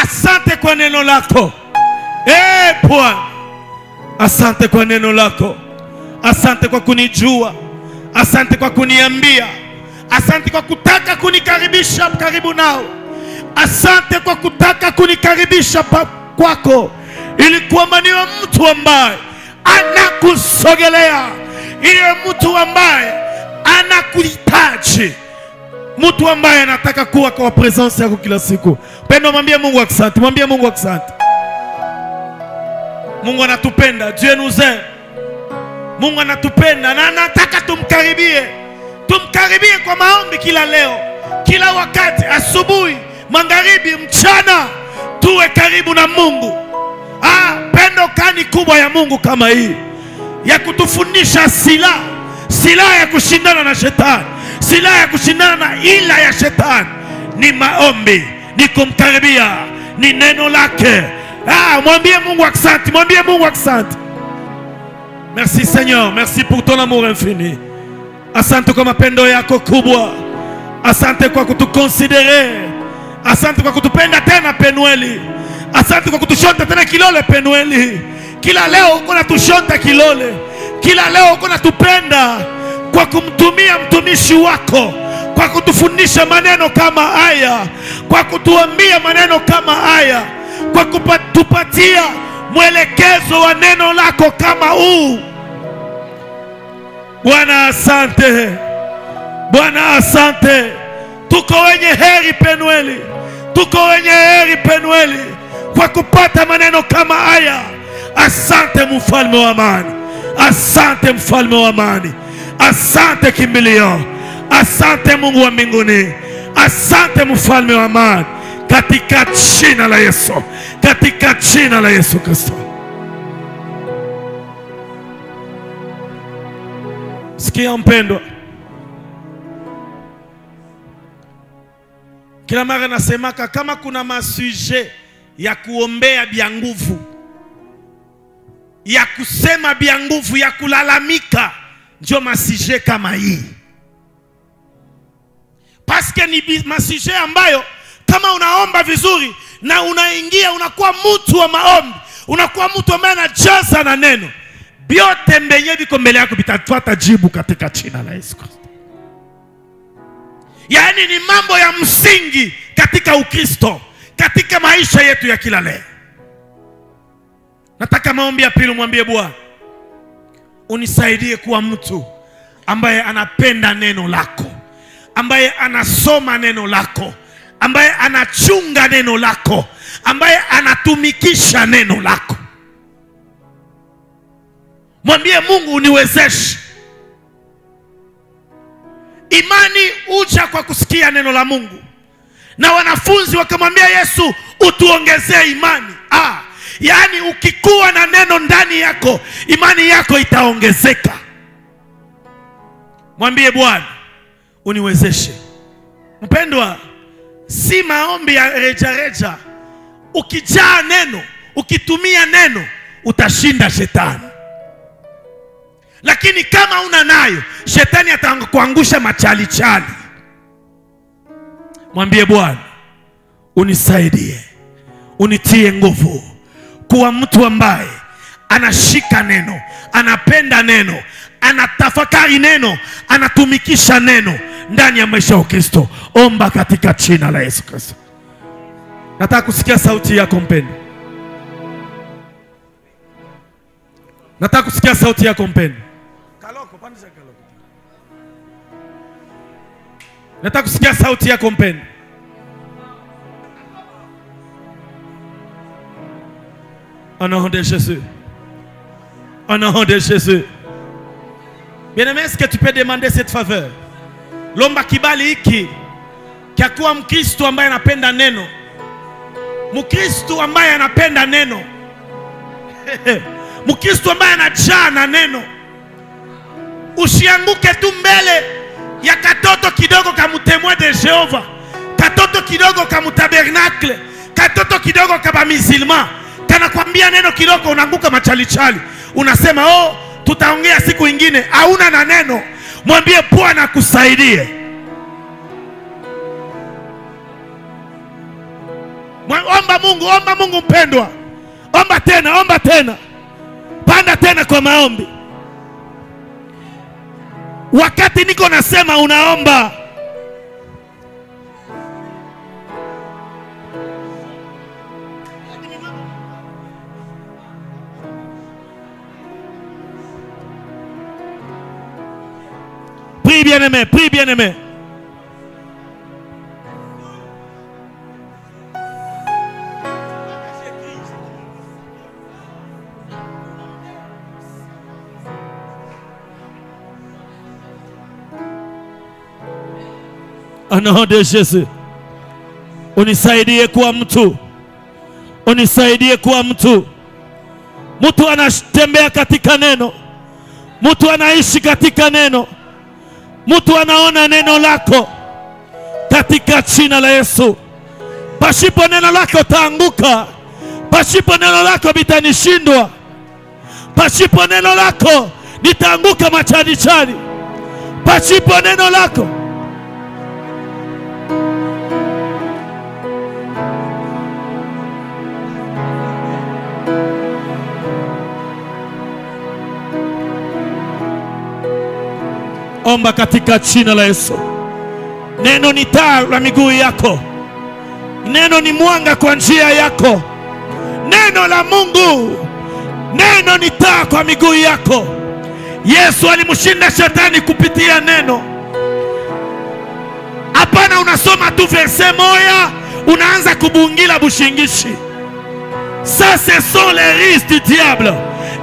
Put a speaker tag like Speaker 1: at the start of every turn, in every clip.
Speaker 1: Asante kwa neno lako. Bwana, asante kwa neno lako. Asante kwa kunijua. Asante kwa kuniambia. Asante kwa kutaka kunikaribisha karibu nao. Asante kwa kutaka kunikaribisha kwako, ili kwamba niwe mtu ambaye anakusogelea, ile mtu ambaye anakuhitaji, mtu ambaye anataka kuwa kwa presence yako kila siku. Pendo, mwambie Mungu asante. Mwambie Mungu asante. Mungu anatupenda. Dieu nous aime. Mungu anatupenda na anataka tumkaribie. Tumkaribie kwa maombi kila leo, kila wakati, asubuhi, magharibi, mchana, tuwe karibu na Mungu. Pendo kani kubwa ya Mungu kama hii, ya kutufundisha silaha ya kushindana na shetani, silaha ya kushindana na ila ya shetani ni maombi, ni kumkaribia, ni neno lake. Mwambie Mungu asante. Mwambie Mungu asante. Merci Seigneur, merci pour ton amour infini. Asante kwa mapendo yako kubwa. Asante kwa kutukonsidere. Asante kwa kutupenda tena Penueli. Asante kwa kutushonta tena kilole Penueli. Kila leo uko natushonta kilole. Kila leo uko natupenda kwa kumtumia mtumishi wako, kwa kutufundisha maneno kama haya, kwa kutuambia maneno kama haya, kwa kutupatia mwelekezo wa neno lako kama huu. Bwana asante. Bwana asante. Tuko wenye heri Penueli. Tuko wenye heri Penueli kwa kupata maneno kama haya. Asante mfalme wa amani. Asante mfalme wa amani. Asante kimbilio. Asante Mungu wa mbinguni. Asante mfalme wa amani. Katika jina la Yesu. Katika jina la Yesu Kristo. Sikia mpendwa. Kila mara nasemaka kama kuna masuje ya kuombea bia nguvu, ya kusema bia nguvu, ya kulalamika, ndio masuje kama hii. Paske ni masuje ambayo kama unaomba vizuri na unaingia, unakuwa mtu wa maombi, unakuwa mtu ambaye anajaza na neno, biote mbenye viko mbele yako vitatuata jibu katika jina la Yesu Kristo. Yaani ni mambo ya msingi katika Ukristo, katika maisha yetu ya kila leo. Nataka maombi ya pili, mwambie Bwana, unisaidie kuwa mtu ambaye anapenda neno lako, ambaye anasoma neno lako, ambaye anachunga neno lako, ambaye anatumikisha neno lako. Mwambie Mungu, uniwezeshe. Imani uja kwa kusikia neno la Mungu. Na wanafunzi wakamwambia Yesu, utuongezee imani. Yaani ukikuwa na neno ndani yako, imani yako itaongezeka. Mwambie Bwana, uniwezeshe. Mpendwa, si maombi ya reja. Ukijaa neno, ukitumia neno, utashinda shetani. Lakini kama una nayo, shetani atakuangusha machali. Mwambie Bwana, unisaidie, unitie nguvu kuwa mtu ambaye anashika neno, anapenda neno, anatafakari neno, anatumikisha neno ndani ya maisha ya Kristo. Omba katika jina la Yesu Kristo. Nataka kusikia sauti yako mpendwa. Nataka kusikia sauti yako mpendwa. Kaloko, pandisha kaloko. Nataka kusikia sauti yako mpendwa. Au nom de Jésus. Au nom de Jésus. Bien-aimé, est-ce que tu peux demander cette faveur? Lomba kibali hiki kia kuwa Mkristo ambaye anapenda neno. Mkristo ambaye anapenda neno. Mkristo ambaye anajaa na neno. Usianguke tu mbele ya katoto kidogo kama témoin de Jehova, katoto kidogo kama tabernacle, katoto kidogo kama musulman. Kana kwambia neno kidogo unaanguka machalichali. Unasema tutaongea siku nyingine. Hauna na neno. Mwambie Bwana akusaidie. Omba Mungu mpendwa. Omba tena. Panda tena kwa maombi. Wakati niko nasema unaomba, prie bien-aimé. Au nom de Jésus, unisaidie kuwa mtu. Mtu anatembea katika neno. Mtu anaishi katika neno. Mtu anaona neno lako katika jina la Yesu. Pasipo neno lako taanguka. Pasipo neno lako bitanishindwa. Pasipo neno lako nitaanguka machani. Pasipo neno lako. Omba katika jina la Yesu. Neno ni taa la miguu yako. Neno ni mwanga kwa njia yako. Neno la Mungu. Neno ni taa kwa miguu yako. Yesu alimshinda shetani kupitia neno. Hapana unasoma tu verse moja, unaanza kubungila bushingishi. Ça ce sont les risques du diable.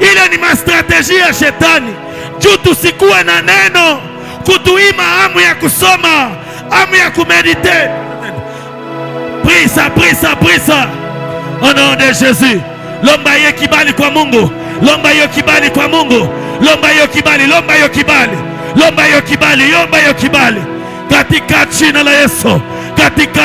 Speaker 1: Ile ni ma strategie ya shetani. Juu tusikuwe na neno, kutuima hamu ya kusoma, hamu ya kumedite. Prisa. Au nom de Jésus. Lomba hiyo kibali kwa Mungu. Lomba hiyo kibali. Katika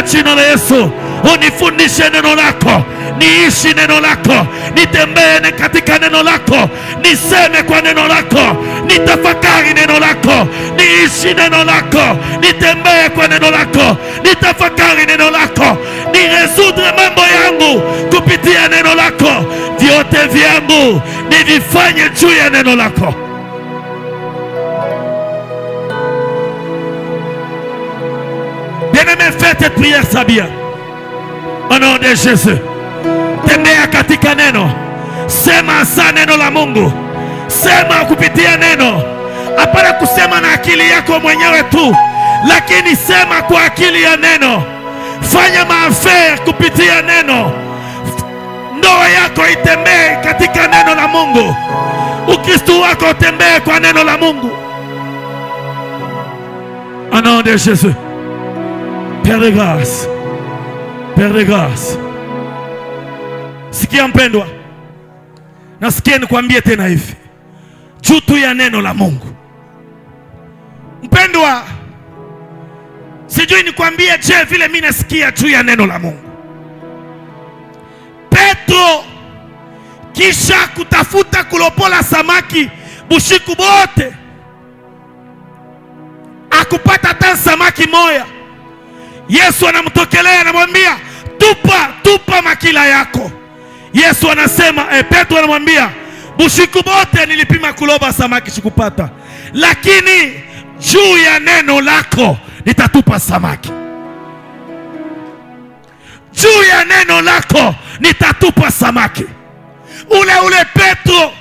Speaker 1: jina la Yesu. Unifundishe neno lako. Niishi neno lako. Nitembee katika neno lako. Niseme kwa neno lako. Nitafakari neno lako. Niishi neno lako. Nitembee kwa neno lako. Nitafakari neno lako. Niresudre mambo yangu kupitia neno lako. Vyote vyangu nivifanye juu ya neno lako. Bien-aimé, fais cette prière sabia. Au nom de Jésus. Tembea katika neno. Sema sa neno la Mungu. Sema kupitia neno. Hapana kusema na akili yako mwenyewe tu, lakini sema kwa akili ya neno. Fanya maafari kupitia neno. Ndoa yako itembee katika neno la Mungu. Ukristo wako utembee kwa neno la Mungu. Au nom de Jésus. Père de grâce. Sikia mpendwa. Nasikia nikwambie tena hivi. Juu ya neno la Mungu. Mpendwa. Sijui nikwambie je vile mimi nasikia juu ya neno la Mungu. Petro kisha kutafuta kulopola samaki bushiku bote, akupata hata samaki moja. Yesu anamtokelea anamwambia tupa makila yako. Yesu anasema Petro anamwambia bushiku bote nilipima kuloba samaki sikupata, lakini juu ya neno lako nitatupa samaki. Juu ya neno lako nitatupa samaki. Ule Petro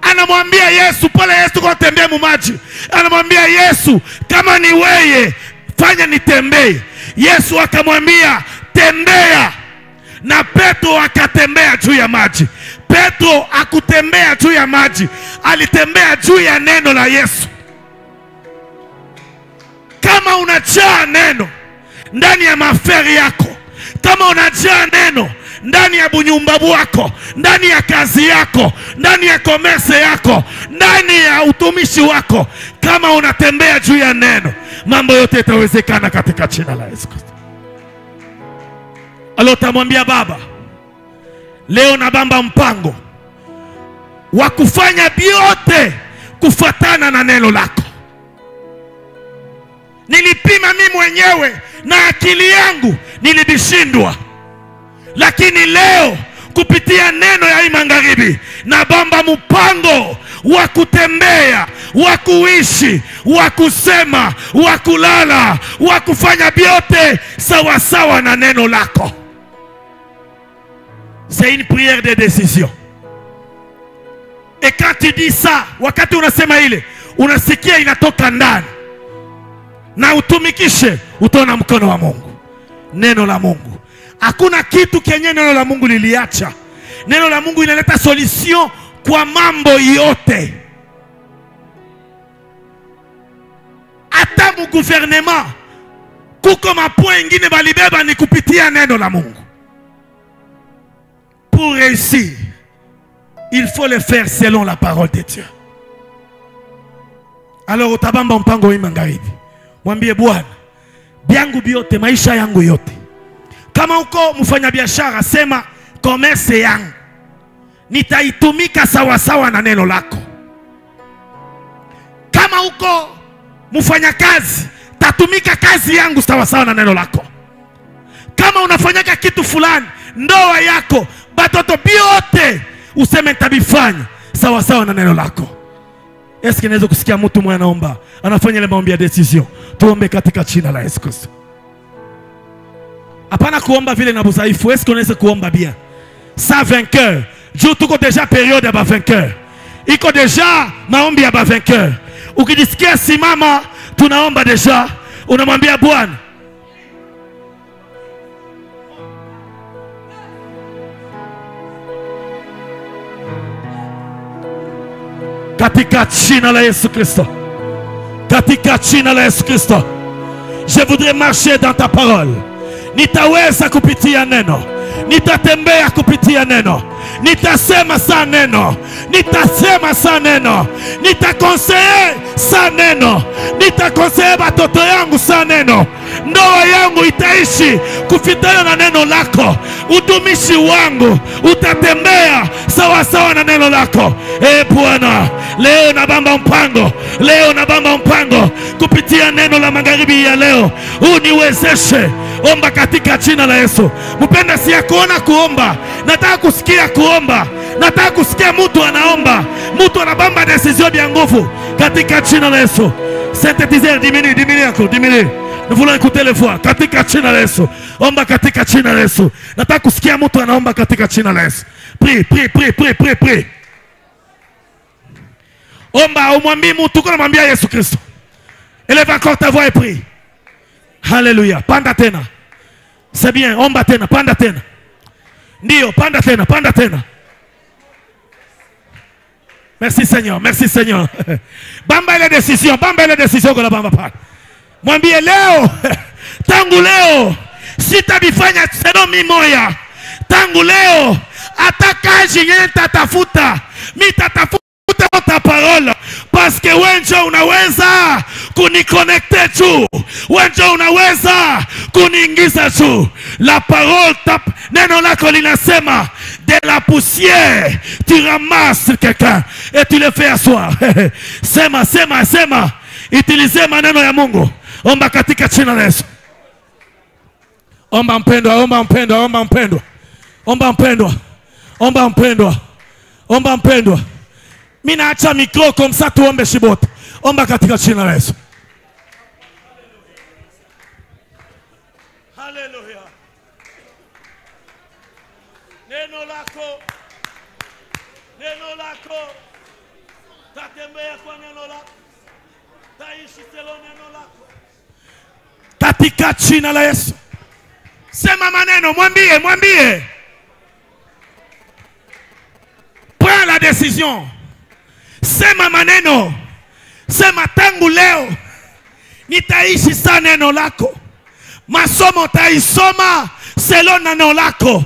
Speaker 1: anamwambia Yesu pale Yesu kwa tembea mu maji. Anamwambia Yesu kama ni wewe fanya nitembee. Yesu akamwambia tembea. Na Petro akatembea juu ya maji. Petro akutembea juu ya maji, alitembea juu ya neno la Yesu. Kama unajaa neno ndani ya maferi yako, kama unajaa neno ndani ya bunyumba bwako, ndani ya kazi yako, ndani ya komerse yako, ndani ya utumishi wako, kama unatembea juu ya neno, mambo yote yatawezekana katika jina la Yesu Kristo. Alo tamwambia Baba, leo na bamba mpango wa kufanya biote kufatana na neno lako. Nilipima mimi mwenyewe na akili yangu nilibishindwa, Lakini leo kupitia neno ya hii magharibi na bamba mpango wa kutembea, wa kuishi, wa kusema, wa kulala, wa kufanya vyote sawa sawa na neno lako. C'est une prière de décision. Et quand tu dis ça, wakati unasema ile, unasikia inatoka ndani. Na utumikishe, utaona mkono wa Mungu. Neno la Mungu. Hakuna kitu kenye neno la Mungu liliacha. Neno la Mungu inaleta solution kwa mambo yote. Hata mu gouvernement kuko mapoint ingine balibeba ni kupitia neno la Mungu. Pour réussir, il faut le faire selon la parole de Dieu. Alors utabamba mpango hii magharibi. Mwambie Bwana, byangu byote, maisha yangu yote. Kama uko mfanya biashara, sema commerce yangu nitaitumika sawa sawa na neno lako. Kama uko mfanya kazi, tatumika kazi yangu sawa sawa na neno lako. Kama unafanyaka kitu fulani, ndoa yako, batoto byote, useme nitabifanya sawa sawa na neno lako. Eske naweza kusikia mtu mmoja anaomba, anafanya ile maombi ya decision? Tuombe katika jina la Yesu Kristo. Hapana kuomba vile na budhaifu. Eske unaweza kuomba bien? Sa vainqueur. Juu tuko deja periode ya ba vainqueur. Iko deja maombi ya ba vainqueur. Ukijisikia simama, tunaomba deja. Unamwambia Bwana, katika jina la Yesu Kristo, katika jina la Yesu Kristo, je voudrais marcher dans ta parole. Nitaweza kupitia neno, nitatembea kupitia neno, nitasema sa neno, nitasema sa neno, nitakonseye sa neno, nitakonseye batoto yangu sa neno. Ndoa yangu itaishi kufikia na neno lako. Utumishi wangu utatembea sawa sawa na neno lako. Bwana, leo nabamba mpango, leo nabamba mpango kupitia neno la magharibi ya leo. Uniwezeshe. Omba katika jina la Yesu. Mpenda si ya kuona kuomba, nataka kusikia kuomba. Nataka kusikia mtu anaomba, mtu anabamba decision ya nguvu katika jina la Yesu. Synthétiseur, diminue yako, diminue. Nous voulons écouter les voix katika jina la Yesu. Omba katika jina la Yesu. Nataka kusikia mtu anaomba katika jina la Yesu. Prie. Omba, umwambie mtu, unamwambia Yesu Kristo. Élève encore ta voix et prie. Alléluia. Panda tena. C'est bien, omba tena, panda tena. Ndio, panda tena. Merci Seigneur, merci Seigneur. Bamba ile decision kwa la bamba pa. Mwambie leo, tangu leo, sitabifanya seno mimoya. Tangu leo, atakaji yenye tatafuta, mitatafuta ta parole. Parce que wenjo unaweza kuniconnecter tu. Wenjo unaweza kuniingiza tu. La parole neno lako linasema, de la poussière tu ramasses quelqu'un et tu le fais asseoir. Sema. Utilize maneno ya Mungu. Omba katika jina la Yesu. Omba mpendwa. Mimi naacha mikro comme ça tuombe shibote. Omba katika jina la Yesu. Haleluya. Neno lako. Tatembea kwa neno lako. Taishi selo neno lako. Katika jina la Yesu. Sema maneno, mwambie. Prends la décision. Sema maneno. Sema tangu leo nitaishi sa neno lako. Masomo taisoma selon neno lako.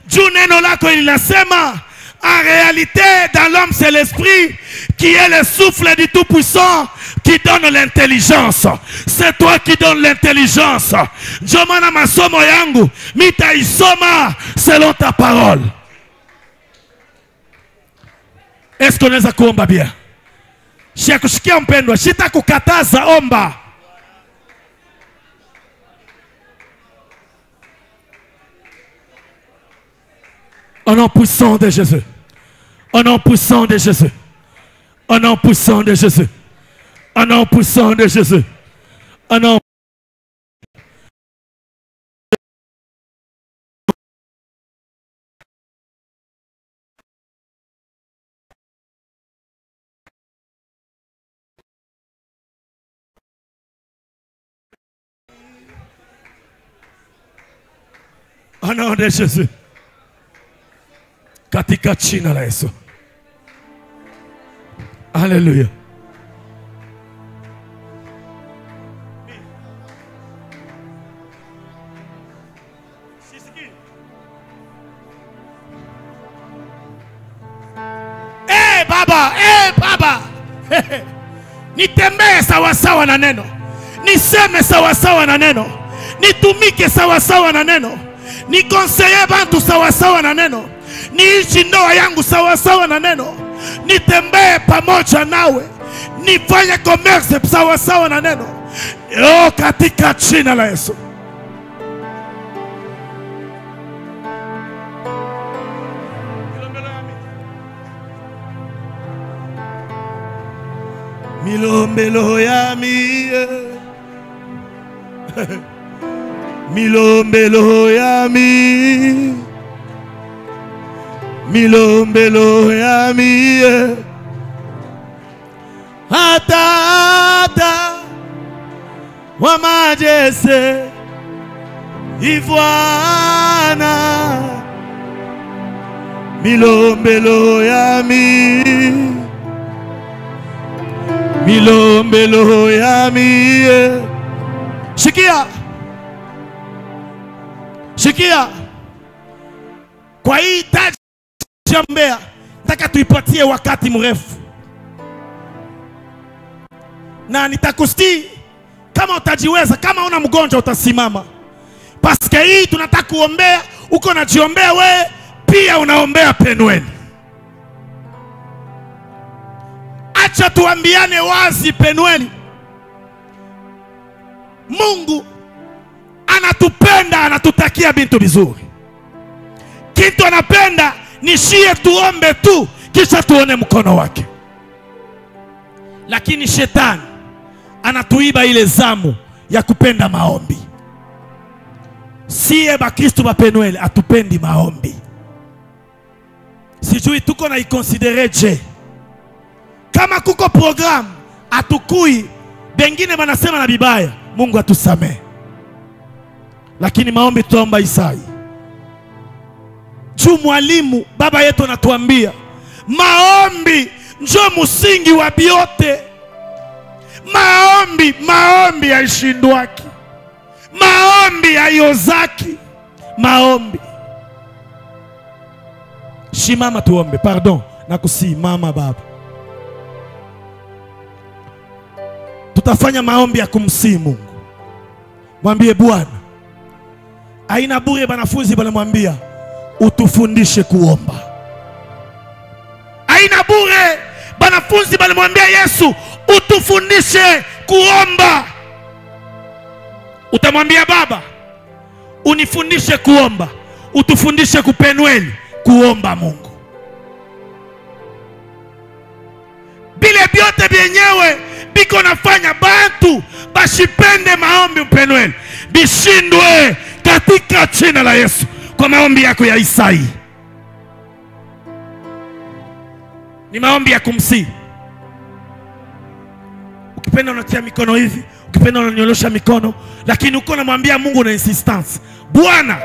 Speaker 1: Juu neno lako linasema, en réalité dans l'homme c'est l'esprit qui est le souffle du Tout-Puissant qui donne l'intelligence. C'est toi qui donne l'intelligence. Jomana masomo yangu mitaisoma selon ta parole. Est-ce qu'on est à kuomba bien? Shakushikia mpendwa, sitakukataza, omba. Au nom puissant de Jésus. Au nom puissant de Jésus. Au nom puissant de Jésus. Au nom puissant de Jésus. Au nom au nom de Jésus. Katika jina la Yesu. Haleluya. Baba. Nitembee sawa sawa na neno. Niseme sawa sawa na neno. Nitumike sawa sawa na neno. Nikonseye bantu sawa sawa na neno. Niishi ndoa yangu sawa sawa na neno. Nitembee pamoja nawe. Nifanye commerce sawa sawa na neno. Oh, katika jina la Yesu. Milombelo yami. Milombelo yami. Milombelo yami. Atata wa majese Ivwana. Milombelo yami. Milombelo yami. Shikia. Shikia. Kwa hii taji ya Mbeya, nataka tuipatie wakati mrefu. Na nitakusti kama utajiweza, kama una mgonjwa utasimama. Paske hii tunataka kuombea, uko najiombea we, pia unaombea Penueli. Acha tuambiane wazi Penueli. Mungu anatupenda, anatutakia bintu vizuri. Kitu anapenda ni shie tuombe tu kisha tuone mkono wake. Lakini shetani anatuiba ile zamu ya kupenda maombi. Siye bakristo ba Penueli atupendi maombi. Sijui tuko na ikonsidere je. Kama kuko program atukui, bengine manasema na bibaya, Mungu atusamee. Lakini maombi tuomba Isai. Juu mwalimu baba yetu anatuambia maombi njo musingi wa biote. Maombi haishindwaki. Maombi hayozaki. Maombi. Shimama tuombe. Pardon, nakusimama baba. Tutafanya maombi ya kumsihi Mungu. Mwambie Bwana, haina bure banafunzi balimwambia utufundishe kuomba. Haina bure banafunzi balimwambia Yesu utufundishe kuomba. Utamwambia Baba unifundishe kuomba, utufundishe kupenueli kuomba Mungu. Bile biote byenyewe biko nafanya bantu bashipende maombi Penueli bishindwe katika jina la Yesu. Kwa maombi yako ya Isai ni maombi ya kumsihi. Ukipenda unatia mikono hivi, ukipenda unanyolosha mikono, lakini uko namwambia Mungu na insistence. Bwana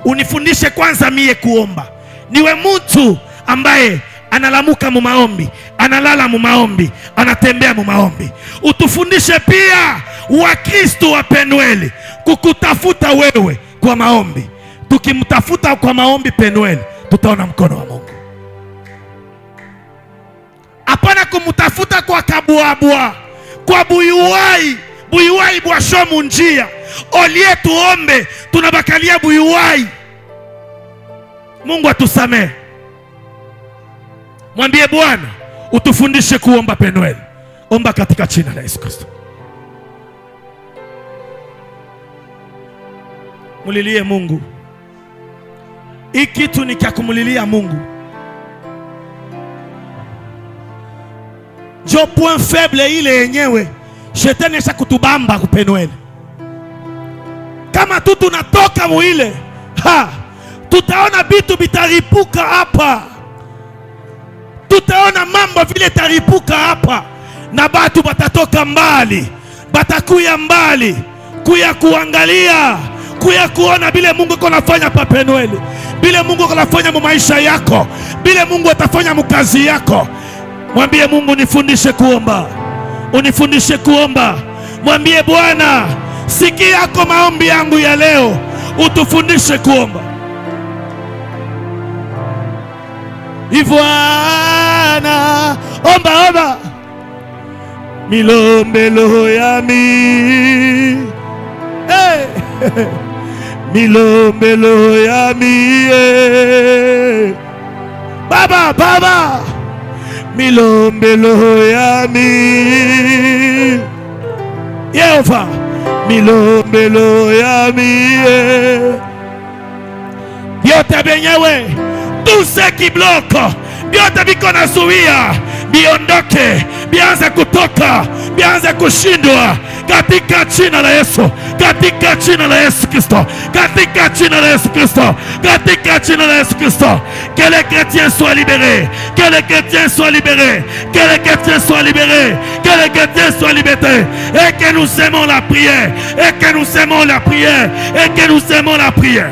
Speaker 1: unifundishe kwanza mie kuomba. Niwe mtu ambaye analamuka mu maombi, analala mu maombi, anatembea mu maombi. Utufundishe pia Wakristo wa Penueli kukutafuta wewe kwa maombi. Tukimtafuta kwa maombi Penueli, tutaona mkono wa Mungu. Hapana kumtafuta kwa kabuabua, kwa buyuwai bwa shomu njia. Olie tuombe, tunabakalia buyuwai. Mungu atusamee. Mwambie Bwana utufundishe kuomba Penueli. Omba katika jina la Yesu Kristo. Mulilie Mungu. Hii kitu ni kia kumulilia Mungu. Jo point faible ile yenyewe shetani asha kutubamba kupenwele. Kama tu tunatoka muile, tutaona bitu bitaripuka hapa. Tutaona mambo vile taripuka hapa. Na batu batatoka mbali, batakuya mbali, kuya kuangalia, kuya kuona bile Mungu konafanya papenwele, bile Mungu konafanya mu maisha yako, bile Mungu atafanya mukazi yako. Mwambie Mungu, nifundishe kuomba, unifundishe kuomba. Mwambie Bwana, sikia yako maombi yangu ya leo, utufundishe kuomba. Ivwana, omba omba. Milombelo yami, hey. Milombelo yami, hey. Baba, baba. Milombelo yami, Yehova. Milombelo yami, hey. Vyote vyenyewe, tout ce qui bloque, vyote viko nazuia, biondoke, bianze kutoka, bianze kushindwa katika jina la Yesu, katika jina la Yesu Kristo, katika jina la Yesu Kristo, katika jina la Yesu Kristo. Que les chrétiens soient libérés, que les chrétiens soient libérés, que les chrétiens soient libérés, que les chrétiens soient libérés, et que nous aimons la prière, et que nous aimons la prière, et que nous aimons la prière.